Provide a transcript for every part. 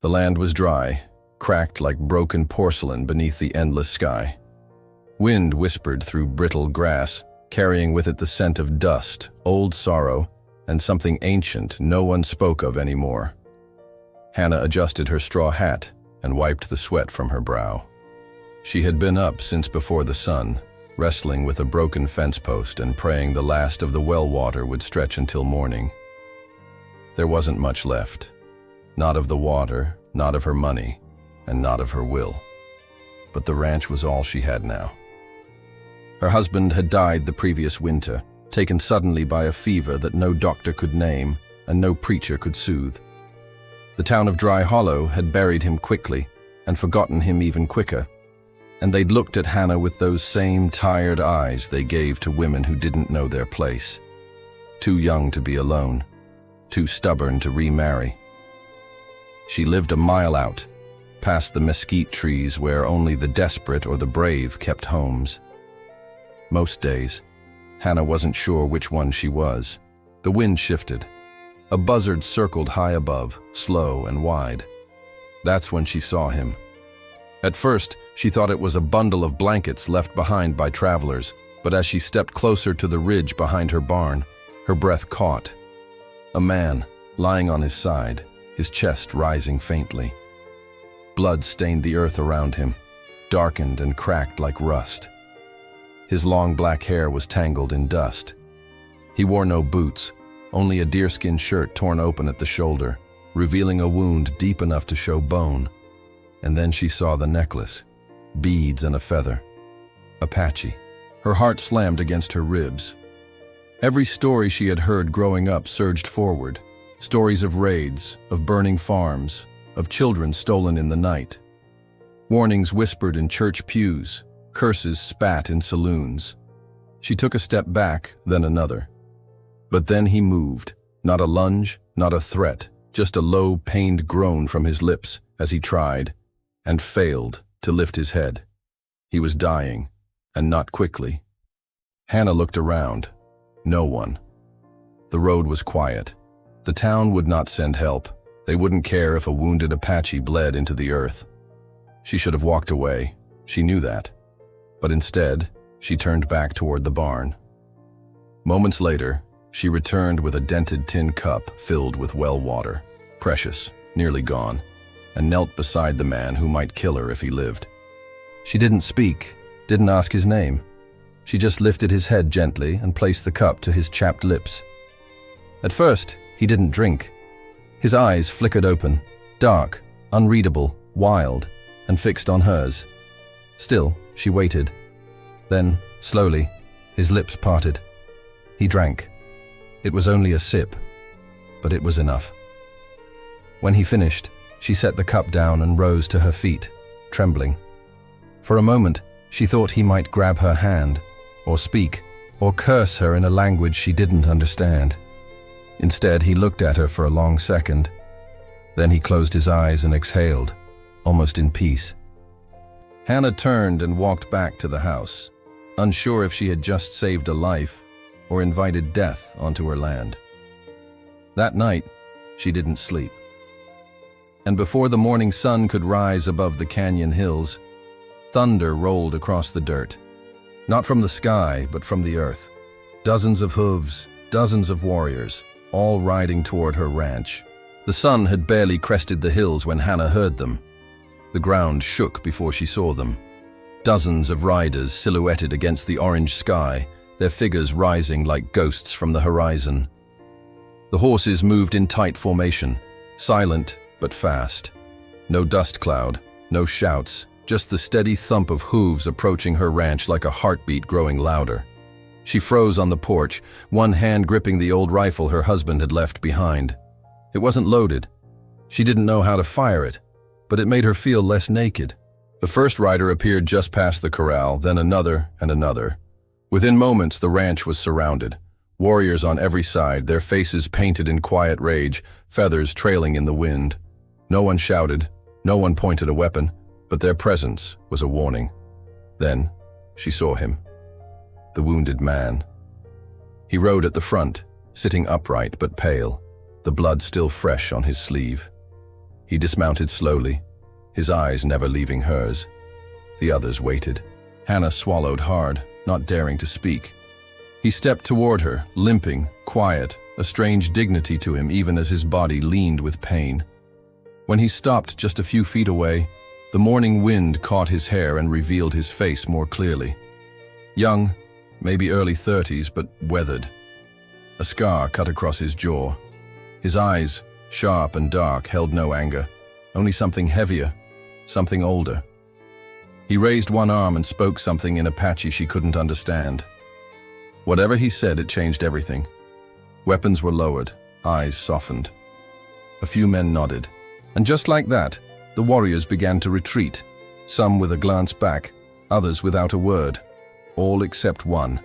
The land was dry, cracked like broken porcelain beneath the endless sky. Wind whispered through brittle grass, carrying with it the scent of dust, old sorrow, and something ancient no one spoke of anymore. Hannah adjusted her straw hat and wiped the sweat from her brow. She had been up since before the sun, wrestling with a broken fence post and praying the last of the well water would stretch until morning. There wasn't much left. Not of the water, not of her money, and not of her will. But the ranch was all she had now. Her husband had died the previous winter, taken suddenly by a fever that no doctor could name and no preacher could soothe. The town of Dry Hollow had buried him quickly and forgotten him even quicker, and they'd looked at Hannah with those same tired eyes they gave to women who didn't know their place. Too young to be alone, too stubborn to remarry. She lived a mile out, past the mesquite trees where only the desperate or the brave kept homes. Most days, Hannah wasn't sure which one she was. The wind shifted. A buzzard circled high above, slow and wide. That's when she saw him. At first, she thought it was a bundle of blankets left behind by travelers, but as she stepped closer to the ridge behind her barn, her breath caught. A man, lying on his side, his chest rising faintly. Blood stained the earth around him, darkened and cracked like rust. His long black hair was tangled in dust. He wore no boots, only a deerskin shirt torn open at the shoulder, revealing a wound deep enough to show bone. And then she saw the necklace, beads and a feather. Apache. Her heart slammed against her ribs. Every story she had heard growing up surged forward. Stories of raids, of burning farms, of children stolen in the night. Warnings whispered in church pews, curses spat in saloons. She took a step back, then another. But then he moved, not a lunge, not a threat, just a low, pained groan from his lips as he tried, and failed, to lift his head. He was dying, and not quickly. Hannah looked around. No one. The road was quiet. The town would not send help. They wouldn't care if a wounded Apache bled into the earth. She should have walked away. She knew that. But instead, she turned back toward the barn. Moments later, she returned with a dented tin cup filled with well water, precious, nearly gone, and knelt beside the man who might kill her if he lived. She didn't speak, didn't ask his name. She just lifted his head gently and placed the cup to his chapped lips. At first, he didn't drink. His eyes flickered open, dark, unreadable, wild, and fixed on hers. Still, she waited. Then, slowly, his lips parted. He drank. It was only a sip, but it was enough. When he finished, she set the cup down and rose to her feet, trembling. For a moment, she thought he might grab her hand, or speak, or curse her in a language she didn't understand. Instead, he looked at her for a long second. Then he closed his eyes and exhaled, almost in peace. Hannah turned and walked back to the house, unsure if she had just saved a life or invited death onto her land. That night, she didn't sleep. And before the morning sun could rise above the canyon hills, thunder rolled across the dirt. Not from the sky, but from the earth. Dozens of hooves, dozens of warriors, all riding toward her ranch. The sun had barely crested the hills when Hannah heard them. The ground shook before she saw them. Dozens of riders silhouetted against the orange sky, their figures rising like ghosts from the horizon. The horses moved in tight formation, silent but fast. No dust cloud, no shouts, just the steady thump of hooves approaching her ranch like a heartbeat growing louder. She froze on the porch, one hand gripping the old rifle her husband had left behind. It wasn't loaded. She didn't know how to fire it, but it made her feel less naked. The first rider appeared just past the corral, then another and another. Within moments, the ranch was surrounded. Warriors on every side, their faces painted in quiet rage, feathers trailing in the wind. No one shouted, no one pointed a weapon, but their presence was a warning. Then, she saw him. The wounded man. He rode at the front, sitting upright but pale, the blood still fresh on his sleeve. He dismounted slowly, his eyes never leaving hers. The others waited. Hannah swallowed hard, not daring to speak. He stepped toward her, limping, quiet, a strange dignity to him even as his body leaned with pain. When he stopped just a few feet away, the morning wind caught his hair and revealed his face more clearly. Young, maybe early 30s, but weathered. A scar cut across his jaw. His eyes, sharp and dark, held no anger, only something heavier, something older. He raised one arm and spoke something in Apache she couldn't understand. Whatever he said, it changed everything. Weapons were lowered, eyes softened. A few men nodded, and just like that, the warriors began to retreat, some with a glance back, others without a word, all except one,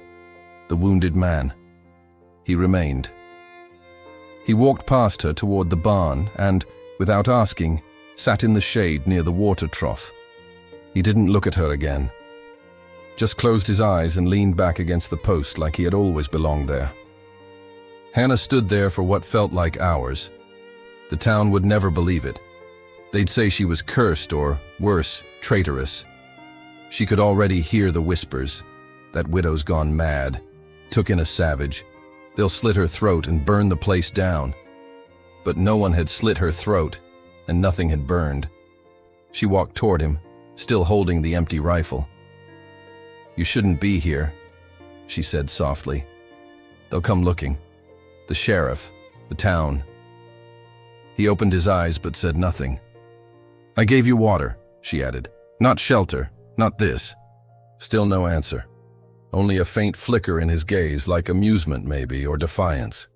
the wounded man. He remained. He walked past her toward the barn and, without asking, sat in the shade near the water trough. He didn't look at her again, just closed his eyes and leaned back against the post like he had always belonged there. Hannah stood there for what felt like hours. The town would never believe it. They'd say she was cursed or, worse, traitorous. She could already hear the whispers. That widow's gone mad, took in a savage. They'll slit her throat and burn the place down. But no one had slit her throat, and nothing had burned. She walked toward him, still holding the empty rifle. "You shouldn't be here," she said softly. "They'll come looking. The sheriff, the town." He opened his eyes but said nothing. "I gave you water," she added. "Not shelter, not this." Still no answer. Only a faint flicker in his gaze, like amusement maybe, or defiance.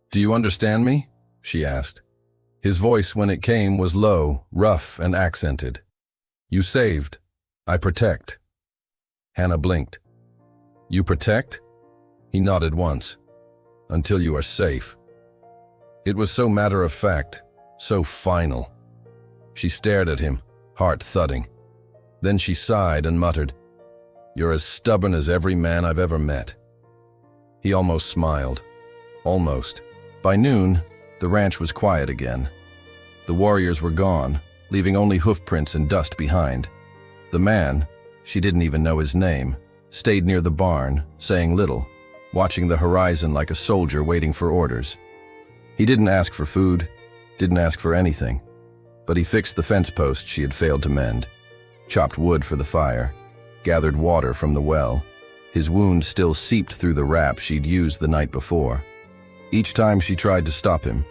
"Do you understand me?" she asked. His voice, when it came, was low, rough, and accented. "You saved. I protect." Hannah blinked. "You protect?" He nodded once. "Until you are safe." It was so matter-of-fact, so final. She stared at him, heart thudding. Then she sighed and muttered, "You're as stubborn as every man I've ever met." He almost smiled. Almost. By noon, the ranch was quiet again. The warriors were gone, leaving only hoofprints and dust behind. The man, she didn't even know his name, stayed near the barn, saying little, watching the horizon like a soldier waiting for orders. He didn't ask for food, didn't ask for anything, but he fixed the fence post she had failed to mend, chopped wood for the fire, gathered water from the well. His wound still seeped through the wrap she'd used the night before. Each time she tried to stop him,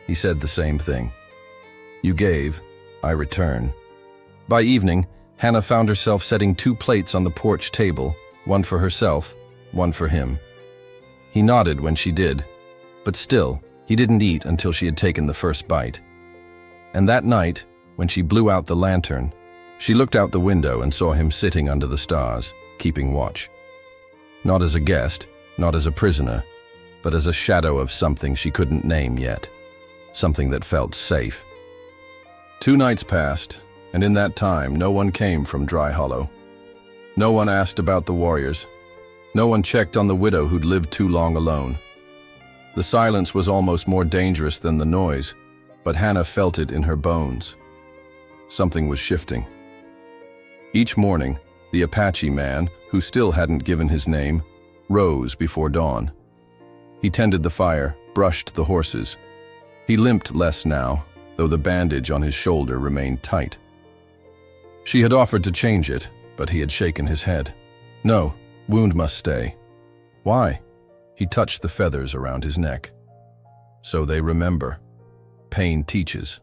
he said the same thing. "You gave, I return." By evening, Hannah found herself setting 2 plates on the porch table, one for herself, one for him. He nodded when she did, but still, he didn't eat until she had taken the first bite. And that night, when she blew out the lantern, she looked out the window and saw him sitting under the stars, keeping watch. Not as a guest, not as a prisoner, but as a shadow of something she couldn't name yet, something that felt safe. 2 nights passed, and in that time no one came from Dry Hollow. No one asked about the warriors. No one checked on the widow who'd lived too long alone. The silence was almost more dangerous than the noise, but Hannah felt it in her bones. Something was shifting. Each morning, the Apache man, who still hadn't given his name, rose before dawn. He tended the fire, brushed the horses. He limped less now, though the bandage on his shoulder remained tight. She had offered to change it, but he had shaken his head. "No, wound must stay." "Why?" He touched the feathers around his neck. "So they remember. Pain teaches."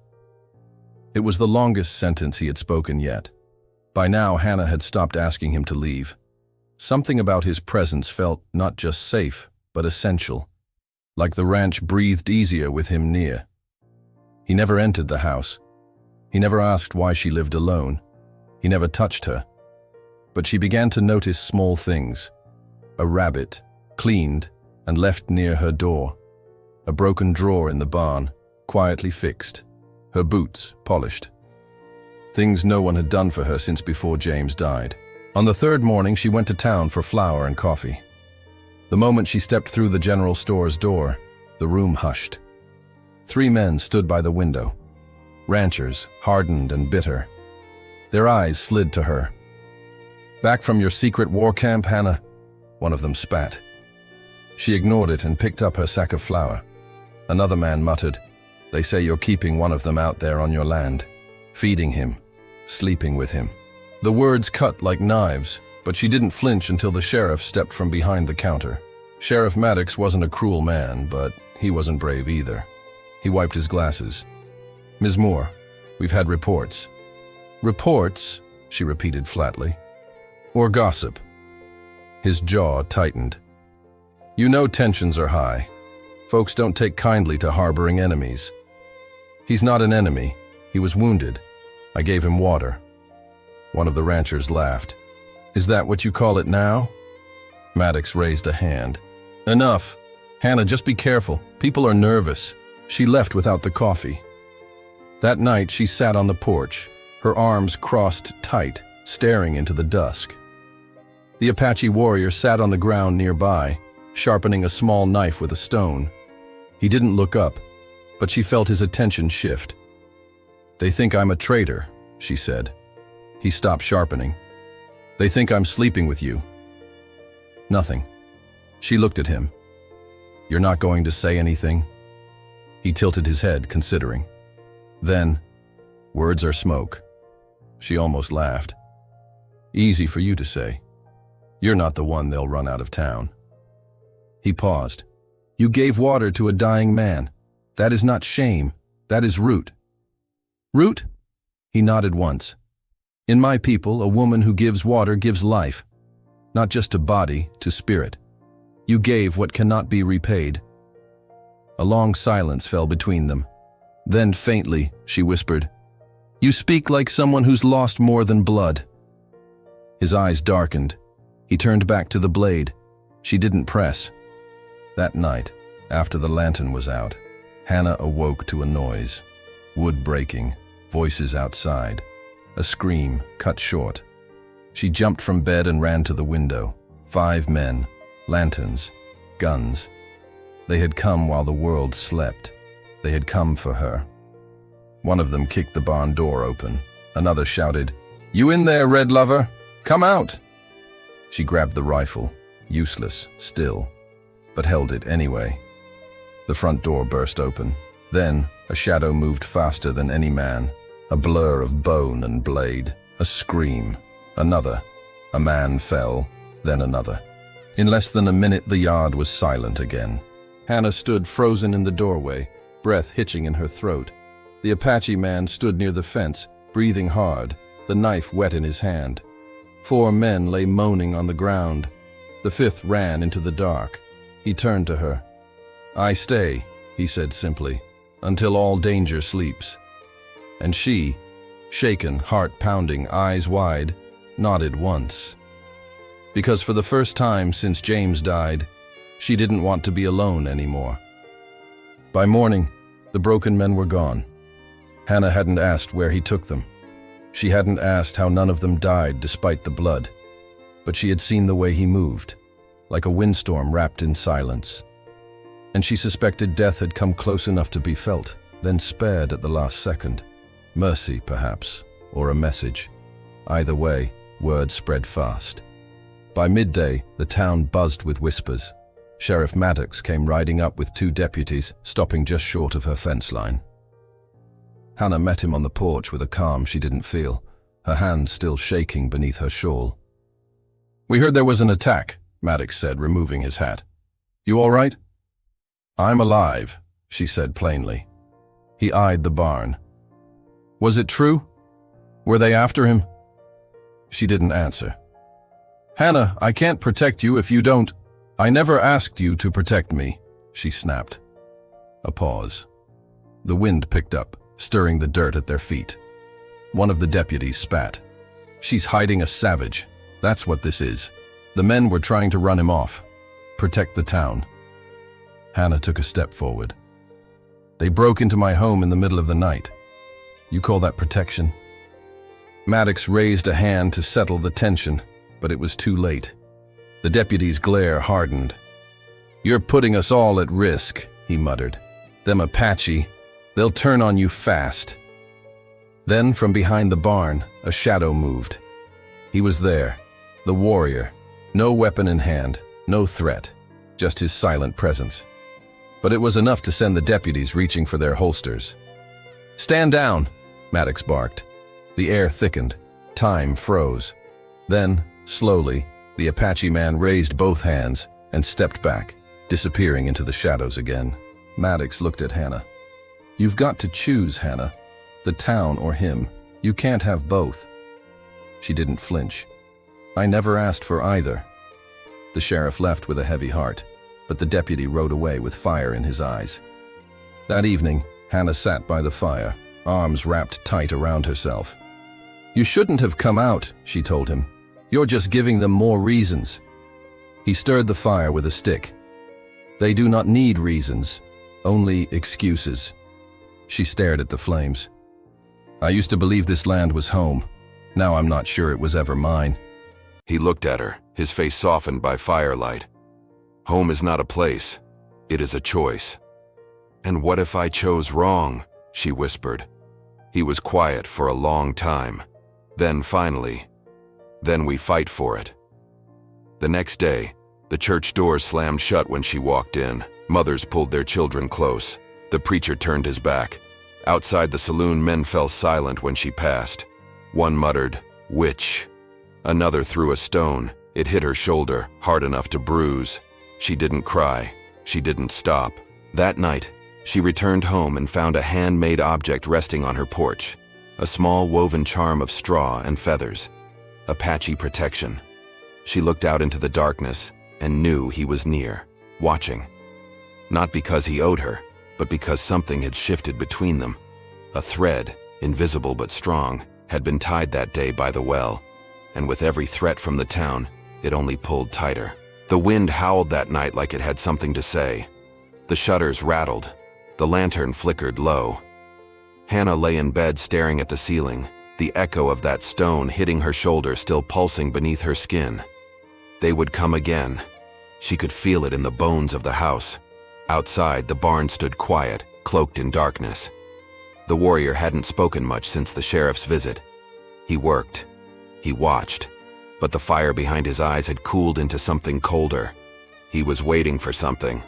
It was the longest sentence he had spoken yet. By now, Hannah had stopped asking him to leave. Something about his presence felt not just safe, but essential, like the ranch breathed easier with him near. He never entered the house. He never asked why she lived alone. He never touched her. But she began to notice small things. A rabbit, cleaned and left near her door. A broken drawer in the barn, quietly fixed. Her boots, polished. Things no one had done for her since before James died. On the 3rd morning, she went to town for flour and coffee. The moment she stepped through the general store's door, the room hushed. 3 men stood by the window. ranchers, hardened and bitter. Their eyes slid to her. "Back from your secret war camp, Hannah?" One of them spat. She ignored it and picked up her sack of flour. Another man muttered, "They say you're keeping one of them out there on your land, feeding him, sleeping with him." The words cut like knives, but she didn't flinch until the sheriff stepped from behind the counter. Sheriff Maddox wasn't a cruel man, but he wasn't brave either. He wiped his glasses. "Ms. Moore, we've had reports." "Reports?" she repeated flatly. "Or gossip?" His jaw tightened. "You know tensions are high. Folks don't take kindly to harboring enemies." "He's not an enemy. He was wounded. I gave him water." One of the ranchers laughed. "Is that what you call it now?" Maddox raised a hand. "Enough. Hannah, just be careful. People are nervous." She left without the coffee. That night she sat on the porch, her arms crossed tight, staring into the dusk. The Apache warrior sat on the ground nearby, sharpening a small knife with a stone. He didn't look up, but she felt his attention shift. "They think I'm a traitor," she said. He stopped sharpening. "They think I'm sleeping with you." Nothing. She looked at him. "You're not going to say anything?" He tilted his head, considering. Then, "Words are smoke." She almost laughed. "Easy for you to say. You're not the one they'll run out of town." He paused. "You gave water to a dying man. That is not shame. That is root." "Root?" He nodded once. "In my people, a woman who gives water gives life. Not just to body, to spirit. You gave what cannot be repaid." A long silence fell between them. Then faintly, she whispered, "You speak like someone who's lost more than blood." His eyes darkened. He turned back to the blade. She didn't press. That night, after the lantern was out, Hannah awoke to a noise. Wood breaking, voices outside. A scream cut short. She jumped from bed and ran to the window. 5 men, lanterns, guns. They had come while the world slept. They had come for her. One of them kicked the barn door open. Another shouted, "You in there, red lover? Come out!" She grabbed the rifle, useless, still, but held it anyway. The front door burst open. Then, a shadow moved faster than any man. A blur of bone and blade. A scream. Another. A man fell, then another. In less than a minute, the yard was silent again. Hannah stood frozen in the doorway, breath hitching in her throat. The Apache man stood near the fence, breathing hard, the knife wet in his hand. 4 men lay moaning on the ground. The 5th ran into the dark. He turned to her. "I stay," he said simply, "until all danger sleeps." And she, shaken, heart pounding, eyes wide, nodded once. Because for the first time since James died, she didn't want to be alone anymore. By morning, the broken men were gone. Hannah hadn't asked where he took them. She hadn't asked how none of them died despite the blood. But she had seen the way he moved, like a windstorm wrapped in silence. And she suspected death had come close enough to be felt, then spared at the last second. Mercy, perhaps, or a message. Either way, word spread fast. By midday, the town buzzed with whispers. Sheriff Maddox came riding up with 2 deputies, stopping just short of her fence line. Hannah met him on the porch with a calm she didn't feel, her hand still shaking beneath her shawl. "We heard there was an attack," Maddox said, removing his hat. "You all right?" "I'm alive," she said plainly. He eyed the barn. "Was it true? Were they after him?" She didn't answer. "Hannah, I can't protect you if you don't." "I never asked you to protect me," she snapped. A pause. The wind picked up, stirring the dirt at their feet. One of the deputies spat. "She's hiding a savage. That's what this is. The men were trying to run him off. Protect the town." Hannah took a step forward. "They broke into my home in the middle of the night. You call that protection?" Maddox raised a hand to settle the tension, but it was too late. The deputy's glare hardened. "You're putting us all at risk," he muttered. "Them Apache, they'll turn on you fast." Then, from behind the barn, a shadow moved. He was there, the warrior, no weapon in hand, no threat, just his silent presence. But it was enough to send the deputies reaching for their holsters. "Stand down," Maddox barked. The air thickened. Time froze. Then, slowly, the Apache man raised both hands and stepped back, disappearing into the shadows again. Maddox looked at Hannah. "You've got to choose, Hannah. The town or him. You can't have both." She didn't flinch. "I never asked for either." The sheriff left with a heavy heart, but the deputy rode away with fire in his eyes. That evening, Hannah sat by the fire, arms wrapped tight around herself. "You shouldn't have come out," she told him. "You're just giving them more reasons." He stirred the fire with a stick. "They do not need reasons, only excuses." She stared at the flames. "I used to believe this land was home. Now I'm not sure it was ever mine." He looked at her, his face softened by firelight. "Home is not a place. It is a choice." "And what if I chose wrong?" she whispered. He was quiet for a long time. Then finally, "Then we fight for it." The next day, the church doors slammed shut when she walked in. Mothers pulled their children close. The preacher turned his back. Outside the saloon, men fell silent when she passed. One muttered, "Witch." Another threw a stone. It hit her shoulder, hard enough to bruise. She didn't cry. She didn't stop. That night, she returned home and found a handmade object resting on her porch. A small woven charm of straw and feathers. Apache protection. She looked out into the darkness and knew he was near, watching. Not because he owed her, but because something had shifted between them. A thread, invisible but strong, had been tied that day by the well, and with every threat from the town, it only pulled tighter. The wind howled that night like it had something to say. The shutters rattled. The lantern flickered low. Hannah lay in bed staring at the ceiling, the echo of that stone hitting her shoulder still pulsing beneath her skin. They would come again. She could feel it in the bones of the house. Outside, the barn stood quiet, cloaked in darkness. The warrior hadn't spoken much since the sheriff's visit. He worked. He watched. But the fire behind his eyes had cooled into something colder. He was waiting for something.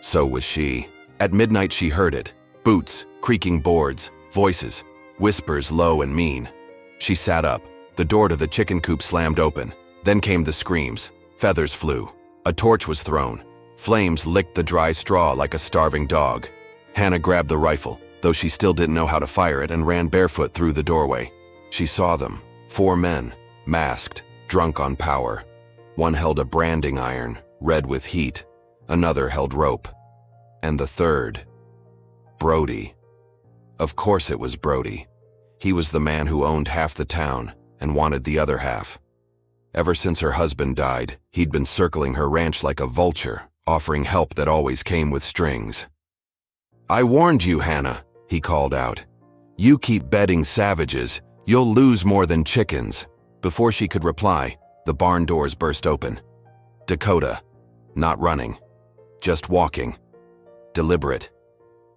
So was she. At midnight she heard it. Boots, creaking boards, voices, whispers low and mean. She sat up. The door to the chicken coop slammed open. Then came the screams. Feathers flew. A torch was thrown. Flames licked the dry straw like a starving dog. Hannah grabbed the rifle, though she still didn't know how to fire it, and ran barefoot through the doorway. She saw them. 4 men, masked, drunk on power. One held a branding iron, red with heat. Another held rope. And the third, Brody. Of course it was Brody. He was the man who owned half the town and wanted the other half. Ever since her husband died, he'd been circling her ranch like a vulture, offering help that always came with strings. "I warned you, Hannah," he called out. "You keep bedding savages, you'll lose more than chickens." Before she could reply, the barn doors burst open. Takoda, not running, just walking. Deliberate,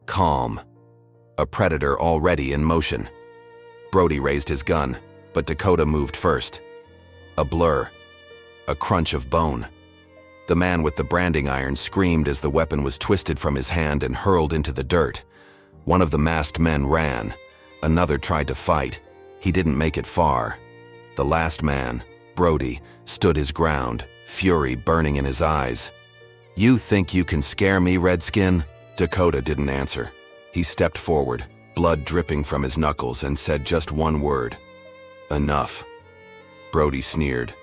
calm, a predator already in motion. Brody raised his gun, but Takoda moved first. A blur, a crunch of bone. The man with the branding iron screamed as the weapon was twisted from his hand and hurled into the dirt. One of the masked men ran. Another tried to fight. He didn't make it far. The last man, Brody, stood his ground, fury burning in his eyes. "You think you can scare me, Redskin?" Takoda didn't answer. He stepped forward, blood dripping from his knuckles, and said just one word. "Enough." Brody sneered.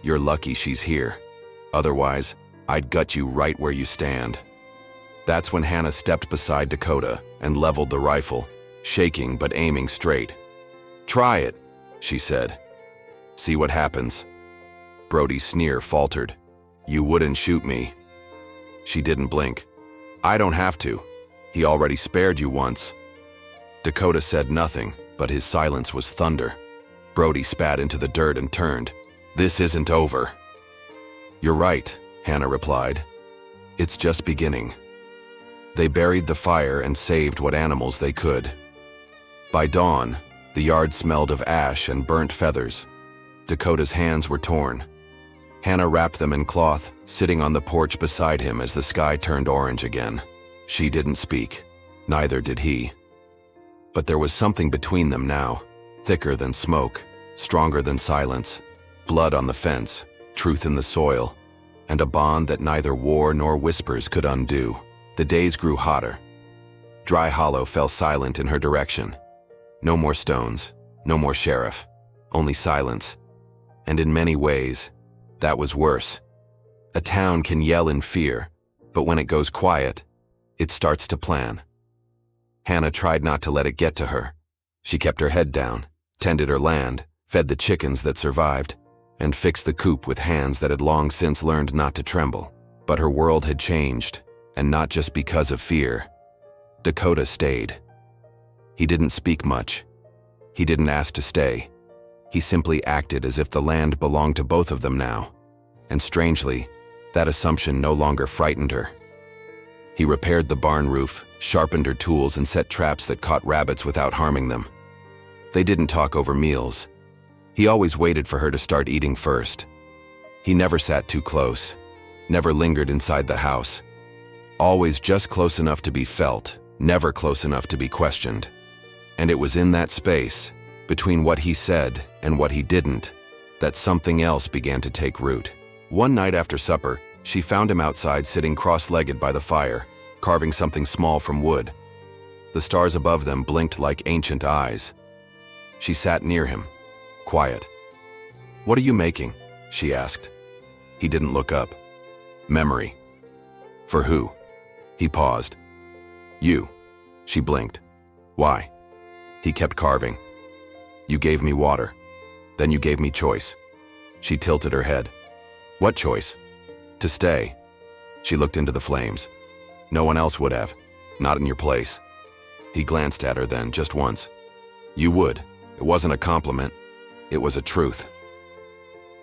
"You're lucky she's here. Otherwise, I'd gut you right where you stand." That's when Hannah stepped beside Takoda and leveled the rifle, shaking but aiming straight. "Try it," she said. "See what happens." Brody's sneer faltered. "You wouldn't shoot me." She didn't blink. "I don't have to. He already spared you once." Takoda said nothing, but his silence was thunder. Brody spat into the dirt and turned. "This isn't over." "You're right," Hannah replied. "It's just beginning." They buried the fire and saved what animals they could. By dawn, The yard smelled of ash and burnt feathers. Takoda's hands were torn. Hannah wrapped them in cloth, sitting on the porch beside him as the sky turned orange again. She didn't speak. Neither did he. But there was something between them now, thicker than smoke, stronger than silence, blood on the fence, truth in the soil, and a bond that neither war nor whispers could undo. The days grew hotter. Dry Hollow fell silent in her direction. No more stones, no more sheriff, only silence. And in many ways, that was worse. A town can yell in fear, but when it goes quiet, it starts to plan. Hannah tried not to let it get to her. She kept her head down, tended her land, fed the chickens that survived, and fixed the coop with hands that had long since learned not to tremble. But her world had changed, and not just because of fear. Takoda stayed. He didn't speak much. He didn't ask to stay. He simply acted as if the land belonged to both of them now. And strangely, that assumption no longer frightened her. He repaired the barn roof, sharpened her tools, and set traps that caught rabbits without harming them. They didn't talk over meals. He always waited for her to start eating first. He never sat too close, never lingered inside the house. Always just close enough to be felt, never close enough to be questioned. And it was in that space, between what he said and what he didn't, that something else began to take root. One night after supper, she found him outside sitting cross-legged by the fire, carving something small from wood. The stars above them blinked like ancient eyes. She sat near him, quiet. "What are you making?" she asked. He didn't look up. "Memory." "For who?" He paused. "You." She blinked. "Why?" He kept carving. "You gave me water. Then you gave me choice." She tilted her head. "What choice?" "To stay." She looked into the flames. "No one else would have. Not in your place." He glanced at her then, just once. "You would." It wasn't a compliment. It was a truth.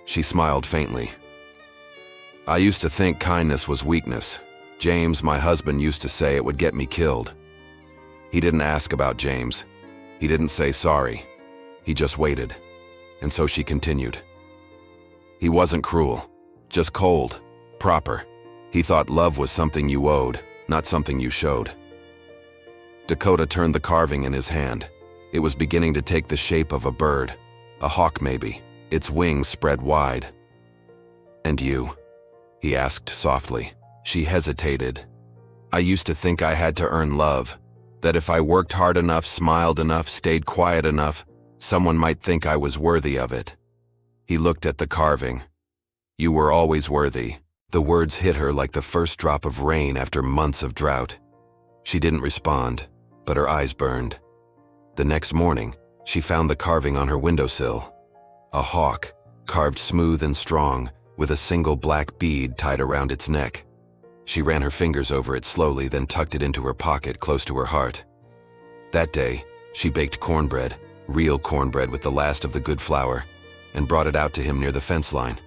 She smiled faintly. "I used to think kindness was weakness. James, my husband, used to say it would get me killed." He didn't ask about James. He didn't say sorry. He just waited. And so she continued. "He wasn't cruel, just cold, proper. He thought love was something you owed, not something you showed." Takoda turned the carving in his hand. It was beginning to take the shape of a bird, a hawk maybe, its wings spread wide. "And you?" he asked softly. She hesitated. "I used to think I had to earn love, that if I worked hard enough, smiled enough, stayed quiet enough, someone might think I was worthy of it." He looked at the carving. "You were always worthy." The words hit her like the first drop of rain after months of drought. She didn't respond, but her eyes burned. The next morning, she found the carving on her windowsill. A hawk, carved smooth and strong, with a single black bead tied around its neck. She ran her fingers over it slowly, then tucked it into her pocket close to her heart. That day, she baked cornbread, real cornbread with the last of the good flour, and brought it out to him near the fence line.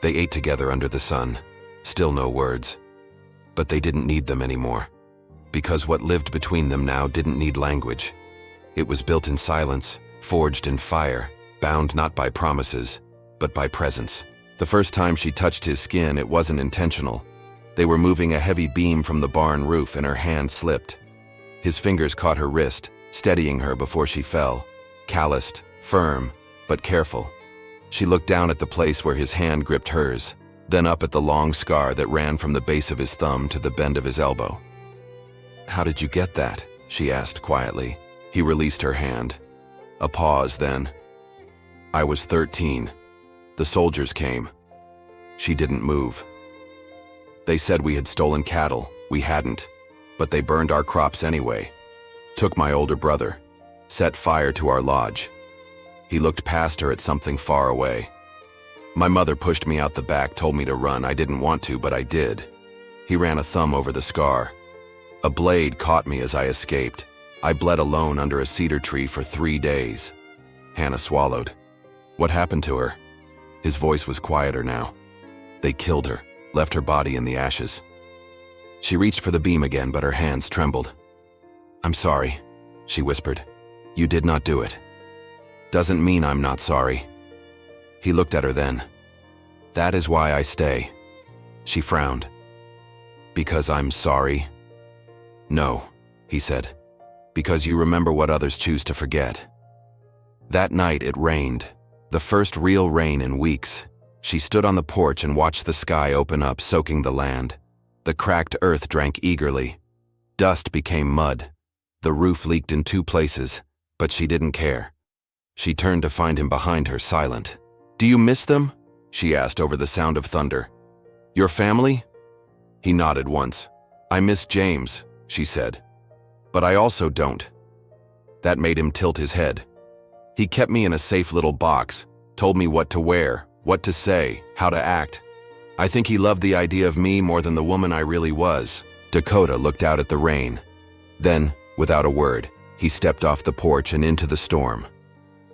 They ate together under the sun, still no words. But they didn't need them anymore, because what lived between them now didn't need language. It was built in silence, forged in fire, bound not by promises, but by presence. The first time she touched his skin, it wasn't intentional. They were moving a heavy beam from the barn roof and her hand slipped. His fingers caught her wrist, steadying her before she fell, calloused, firm, but careful. She looked down at the place where his hand gripped hers, then up at the long scar that ran from the base of his thumb to the bend of his elbow. "How did you get that?" she asked quietly. He released her hand. A pause, then. "I was 13. The soldiers came." She didn't move. "They said we had stolen cattle. We hadn't. But they burned our crops anyway. Took my older brother. Set fire to our lodge." He looked past her at something far away. "My mother pushed me out the back, told me to run. I didn't want to, but I did." He ran a thumb over the scar. "A blade caught me as I escaped. I bled alone under a cedar tree for 3 days." Hannah swallowed. "What happened to her?" His voice was quieter now. "They killed her, left her body in the ashes." She reached for the beam again, but her hands trembled. "I'm sorry," she whispered. "You did not do it." Doesn't mean I'm not sorry. He looked at her then. That is why I stay. She frowned. Because I'm sorry? No, he said. Because you remember what others choose to forget. That night it rained, the first real rain in weeks. She stood on the porch and watched the sky open up, soaking the land. The cracked earth drank eagerly. Dust became mud. The roof leaked in 2 places, but she didn't care. She turned to find him behind her, silent. Do you miss them? She asked over the sound of thunder. Your family? He nodded once. I miss James, she said. But I also don't. That made him tilt his head. He kept me in a safe little box, told me what to wear, what to say, how to act. I think he loved the idea of me more than the woman I really was. Takoda looked out at the rain. Then, without a word, he stepped off the porch and into the storm.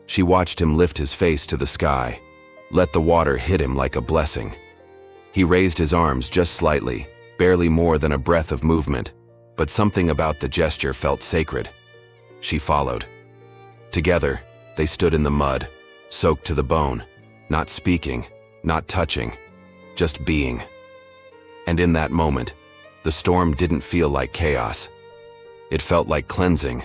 She watched him lift his face to the sky, let the water hit him like a blessing. He raised his arms just slightly, barely more than a breath of movement, but something about the gesture felt sacred. She followed. Together, they stood in the mud, soaked to the bone, not speaking, not touching, just being. And in that moment, the storm didn't feel like chaos. It felt like cleansing,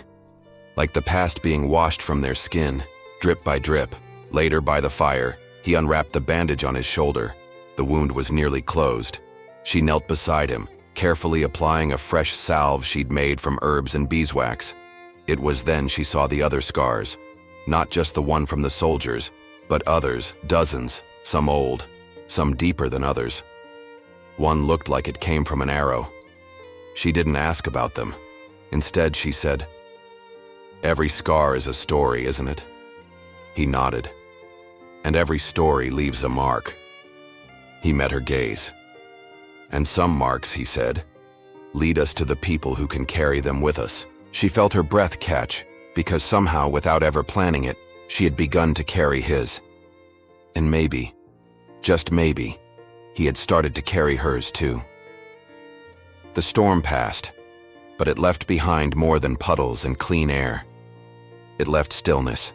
like the past being washed from their skin, drip by drip. Later, by the fire, he unwrapped the bandage on his shoulder. The wound was nearly closed. She knelt beside him, carefully applying a fresh salve she'd made from herbs and beeswax. It was then she saw the other scars, not just the one from the soldiers, but others, dozens, some old, some deeper than others. One looked like it came from an arrow. She didn't ask about them. Instead, she said, "Every scar is a story, isn't it?" He nodded. "And every story leaves a mark." He met her gaze. "And some marks," he said, "lead us to the people who can carry them with us." She felt her breath catch, because somehow, without ever planning it, she had begun to carry his. And maybe, just maybe, he had started to carry hers too. The storm passed, but it left behind more than puddles and clean air. It left stillness.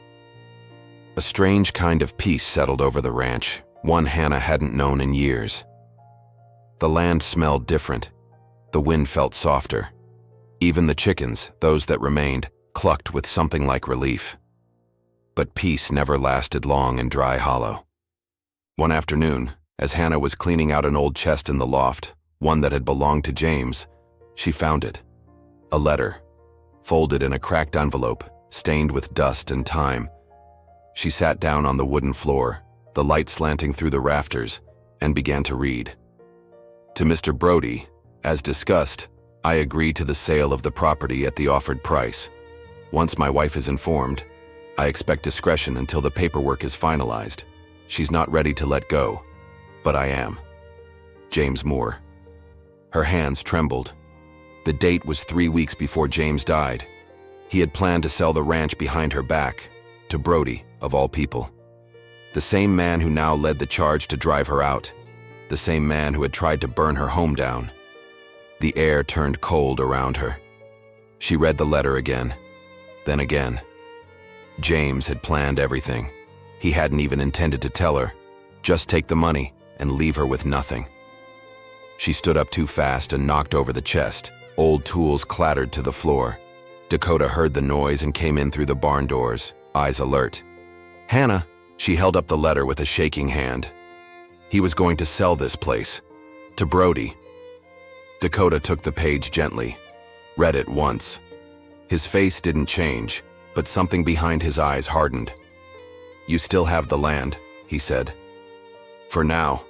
A strange kind of peace settled over the ranch, one Hannah hadn't known in years. The land smelled different. The wind felt softer. Even the chickens, those that remained, clucked with something like relief. But peace never lasted long in Dry Hollow. One afternoon, as Hannah was cleaning out an old chest in the loft, one that had belonged to James, she found it. A letter, folded in a cracked envelope, stained with dust and time. She sat down on the wooden floor, the light slanting through the rafters, and began to read. To Mr. Brody, as discussed, I agree to the sale of the property at the offered price. Once my wife is informed, I expect discretion until the paperwork is finalized. She's not ready to let go, but I am. James Moore. Her hands trembled. The date was 3 weeks before James died. He had planned to sell the ranch behind her back, to Brody, of all people. The same man who now led the charge to drive her out. The same man who had tried to burn her home down. The air turned cold around her. She read the letter again, then again. James had planned everything. He hadn't even intended to tell her. Just take the money and leave her with nothing. She stood up too fast and knocked over the chest. Old tools clattered to the floor. Takoda heard the noise and came in through the barn doors, eyes alert. Hannah, she held up the letter with a shaking hand. He was going to sell this place. To Brody. Takoda took the page gently, read it once. His face didn't change, but something behind his eyes hardened. You still have the land, he said. For now,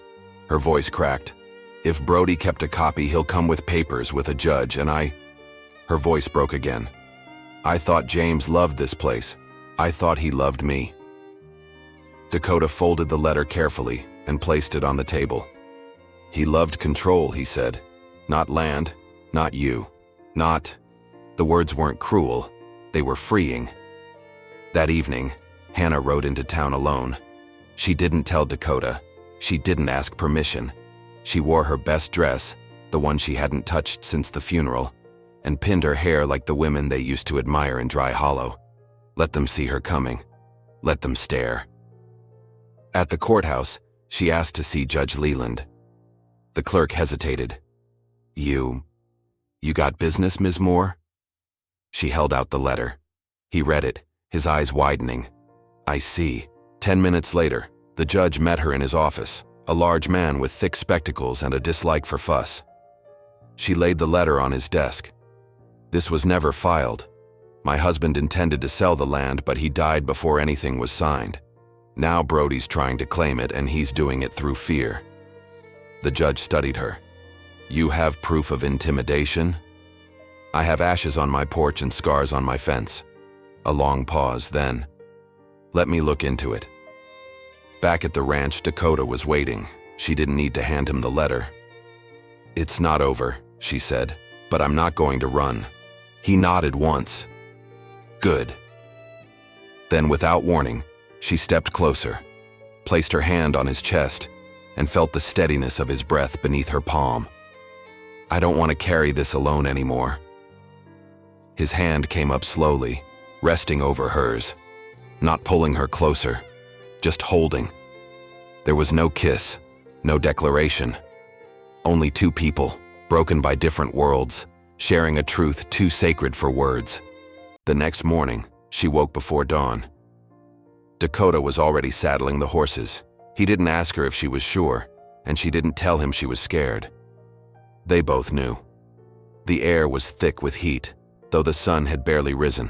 her voice cracked. If Brody kept a copy, he'll come with papers with a judge, and Her voice broke again. I thought James loved this place. I thought he loved me. Takoda folded the letter carefully and placed it on the table. He loved control, he said. Not land, not you, not... The words weren't cruel, they were freeing. That evening, Hannah rode into town alone. She didn't tell Takoda. She didn't ask permission. She wore her best dress, the one she hadn't touched since the funeral, and pinned her hair like the women they used to admire in Dry Hollow. Let them see her coming. Let them stare. At the courthouse, she asked to see Judge Leland. The clerk hesitated. You got business, Ms. Moore? She held out the letter. He read it, his eyes widening. I see. 10 minutes later, the judge met her in his office, a large man with thick spectacles and a dislike for fuss. She laid the letter on his desk. This was never filed. My husband intended to sell the land, but he died before anything was signed. Now Brody's trying to claim it, and he's doing it through fear. The judge studied her. You have proof of intimidation? I have ashes on my porch and scars on my fence. A long pause, then. Let me look into it. Back at the ranch, Takoda was waiting. She didn't need to hand him the letter. It's not over, she said, but I'm not going to run. He nodded once. Good. Then, without warning, she stepped closer, placed her hand on his chest, and felt the steadiness of his breath beneath her palm. I don't want to carry this alone anymore. His hand came up slowly, resting over hers, not pulling her closer, just holding. There was no kiss, no declaration. Only two people, broken by different worlds, sharing a truth too sacred for words. The next morning, she woke before dawn. Takoda was already saddling the horses. He didn't ask her if she was sure, and she didn't tell him she was scared. They both knew. The air was thick with heat, though the sun had barely risen.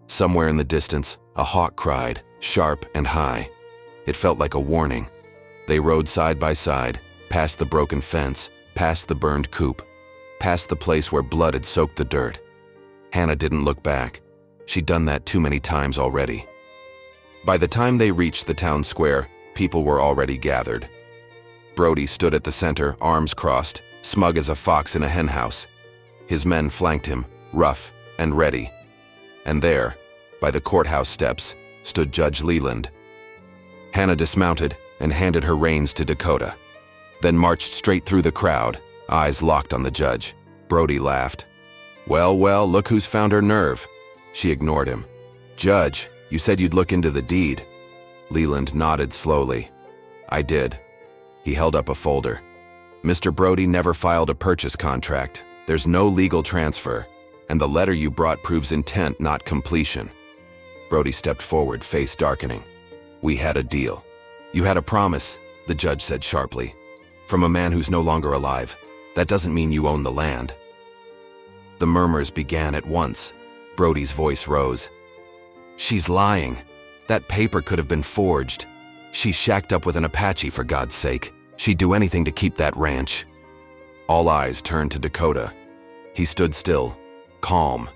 Somewhere in the distance, a hawk cried, sharp and high. It felt like a warning. They rode side by side, past the broken fence, past the burned coop, past the place where blood had soaked the dirt. Hannah didn't look back. She'd done that too many times already. By the time they reached the town square, people were already gathered. Brody stood at the center, arms crossed, smug as a fox in a henhouse. His men flanked him, rough and ready. And there, by the courthouse steps, stood Judge Leland. Hannah dismounted and handed her reins to Takoda, then marched straight through the crowd, eyes locked on the judge. Brody laughed. Well, look who's found her nerve. She ignored him. Judge, you said you'd look into the deed. Leland nodded slowly. I did. He held up a folder. Mr. Brody never filed a purchase contract. There's no legal transfer, and the letter you brought proves intent, not completion. Brody stepped forward, face darkening. We had a deal. You had a promise, the judge said sharply. From a man who's no longer alive. That doesn't mean you own the land. The murmurs began at once. Brody's voice rose. She's lying. That paper could have been forged. She's shacked up with an Apache, for God's sake. She'd do anything to keep that ranch. All eyes turned to Takoda. He stood still, calm.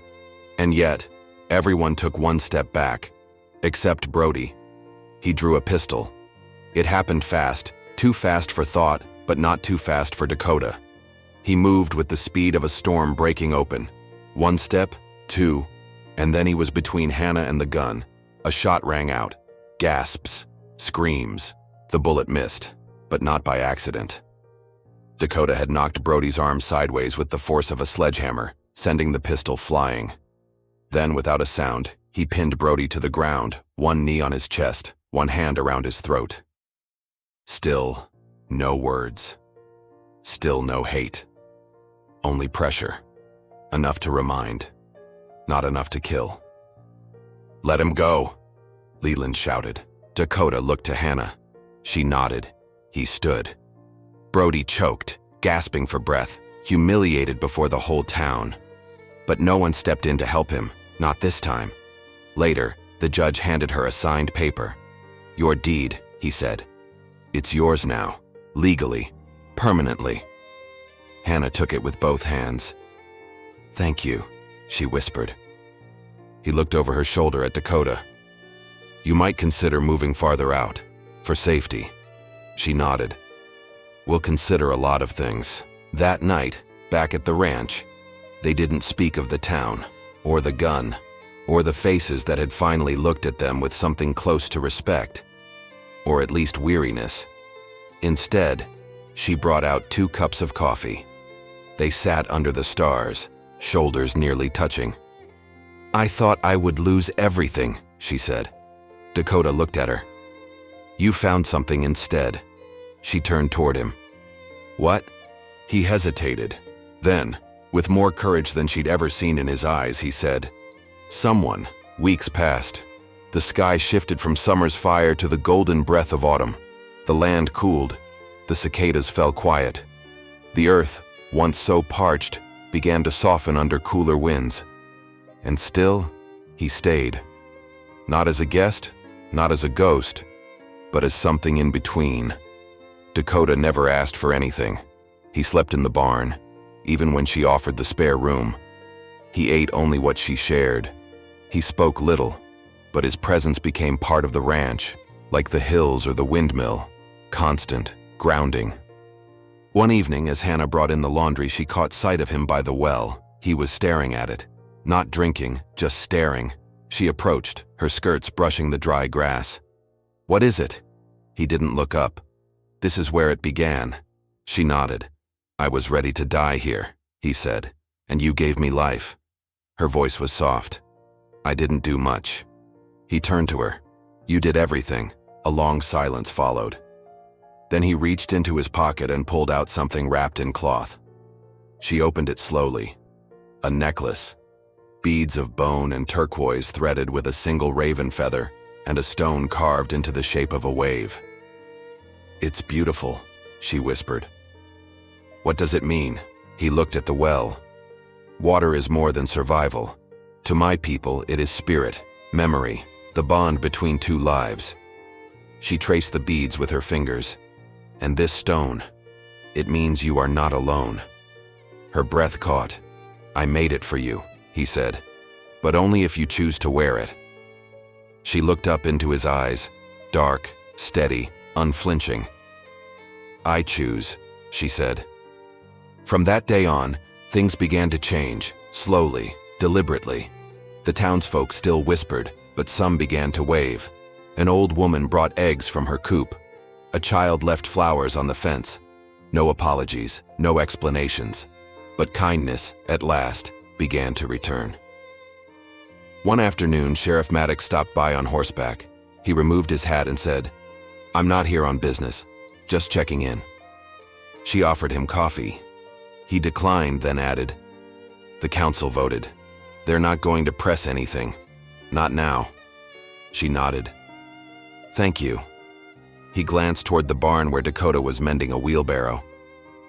And yet, everyone took one step back, except Brody. He drew a pistol. It happened fast, too fast for thought, but not too fast for Takoda. He moved with the speed of a storm breaking open. One step, two, and then he was between Hannah and the gun. A shot rang out. Gasps, screams. The bullet missed, but not by accident. Takoda had knocked Brody's arm sideways with the force of a sledgehammer, sending the pistol flying. Then, without a sound, he pinned Brody to the ground, one knee on his chest, one hand around his throat. Still, no words. Still no hate. Only pressure. Enough to remind. Not enough to kill. Let him go, Leland shouted. Takoda looked to Hannah. She nodded. He stood. Brody choked, gasping for breath, humiliated before the whole town. But no one stepped in to help him, not this time. Later, the judge handed her a signed paper. Your deed, he said. It's yours now, legally, permanently. Hannah took it with both hands. Thank you, she whispered. He looked over her shoulder at Takoda. You might consider moving farther out, for safety. She nodded. We'll consider a lot of things. That night, back at the ranch, they didn't speak of the town, or the gun, or the faces that had finally looked at them with something close to respect, or at least weariness. Instead, she brought out 2 cups of coffee. They sat under the stars, shoulders nearly touching. I thought I would lose everything, she said. Dakota looked at her. You found something instead. She turned toward him. What? He hesitated. Then, with more courage than she'd ever seen in his eyes, he said, Someone. Weeks passed. The sky shifted from summer's fire to the golden breath of autumn. The land cooled. The cicadas fell quiet. The earth, once so parched, began to soften under cooler winds. And still, he stayed. Not as a guest, not as a ghost, but as something in between. Dakota never asked for anything. He slept in the barn, even when she offered the spare room. He ate only what she shared. He spoke little, but his presence became part of the ranch, like the hills or the windmill, constant, grounding. One evening, as Hannah brought in the laundry, she caught sight of him by the well. He was staring at it, not drinking, just staring. She approached, her skirts brushing the dry grass. What is it? He didn't look up. This is where it began. She nodded. I was ready to die here, he said, and you gave me life. Her voice was soft. I didn't do much. He turned to her. You did everything. A long silence followed. Then he reached into his pocket and pulled out something wrapped in cloth. She opened it slowly. A necklace. Beads of bone and turquoise threaded with a single raven feather and a stone carved into the shape of a wave. It's beautiful, she whispered. What does it mean? He looked at the well. Water is more than survival. To my people, it is spirit, memory, the bond between two lives. She traced the beads with her fingers. And this stone, it means you are not alone. Her breath caught. I made it for you, he said, but only if you choose to wear it. She looked up into his eyes, dark, steady, unflinching. I choose, she said. From that day on, things began to change, slowly, deliberately. The townsfolk still whispered, but some began to wave. An old woman brought eggs from her coop. A child left flowers on the fence. No apologies, no explanations. But kindness, at last, began to return. One afternoon, Sheriff Maddox stopped by on horseback. He removed his hat and said, I'm not here on business, just checking in. She offered him coffee. He declined, then added, The council voted. They're not going to press anything. Not now. She nodded. Thank you. He glanced toward the barn where Dakota was mending a wheelbarrow.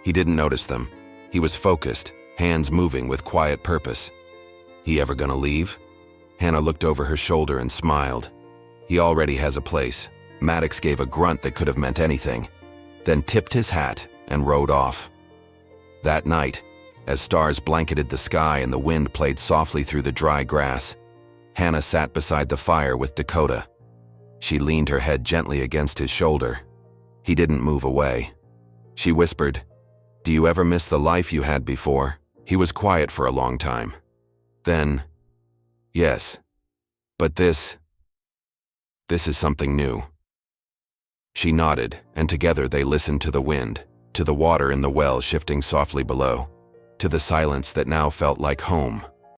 He didn't notice them. He was focused, hands moving with quiet purpose. He ever gonna leave? Hannah looked over her shoulder and smiled. He already has a place. Maddox gave a grunt that could have meant anything, then tipped his hat and rode off. That night, as stars blanketed the sky and the wind played softly through the dry grass, Hannah sat beside the fire with Dakota. She leaned her head gently against his shoulder. He didn't move away. She whispered, Do you ever miss the life you had before? He was quiet for a long time. Then, yes. But this is something new. She nodded, and together they listened to the wind, to the water in the well shifting softly below, to the silence that now felt like home.